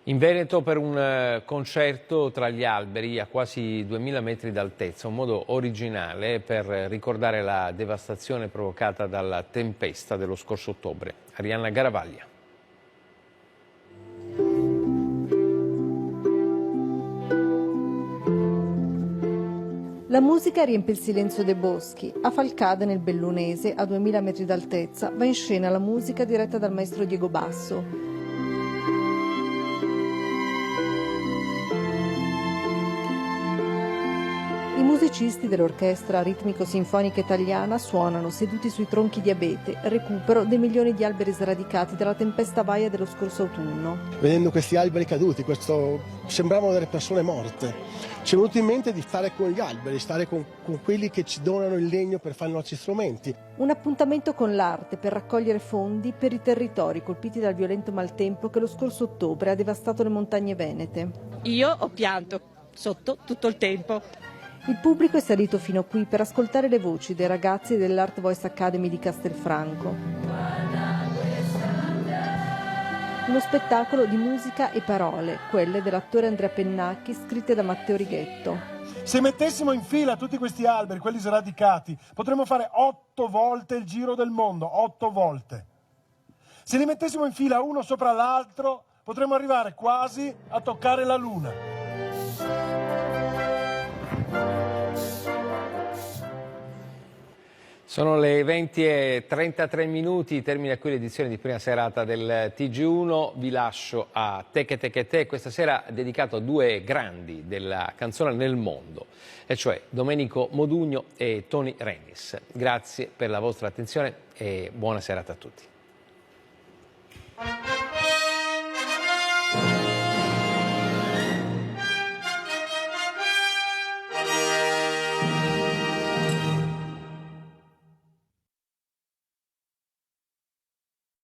In Veneto per un concerto tra gli alberi a quasi 2000 metri d'altezza, un modo originale per ricordare la devastazione provocata dalla tempesta dello scorso ottobre. Arianna Garavaglia. La musica riempie il silenzio dei boschi. A Falcade, nel Bellunese, a 2000 metri d'altezza, va in scena la musica diretta dal maestro Diego Basso. I musicisti dell'orchestra ritmico-sinfonica italiana suonano seduti sui tronchi di abete, recupero dei milioni di alberi sradicati dalla tempesta Vaia dello scorso autunno. Vedendo questi alberi caduti, sembravano delle persone morte. Ci è venuto in mente di stare con gli alberi, stare con quelli che ci donano il legno per fare i nostri strumenti. Un appuntamento con l'arte per raccogliere fondi per i territori colpiti dal violento maltempo che lo scorso ottobre ha devastato le montagne venete. Io ho pianto sotto tutto il tempo. Il pubblico è salito fino qui per ascoltare le voci dei ragazzi dell'Art Voice Academy di Castelfranco. Uno spettacolo di musica e parole, quelle dell'attore Andrea Pennacchi, scritte da Matteo Righetto. Se mettessimo in fila tutti questi alberi, quelli sradicati, potremmo fare 8 volte il giro del mondo, 8 volte. Se li mettessimo in fila uno sopra l'altro, potremmo arrivare quasi a toccare la luna. Sono le 20:33, termina qui l'edizione di prima serata del TG1, vi lascio a Te che te che te, questa sera dedicato a due grandi della canzone nel mondo, e cioè Domenico Modugno e Tony Renis. Grazie per la vostra attenzione e buona serata a tutti.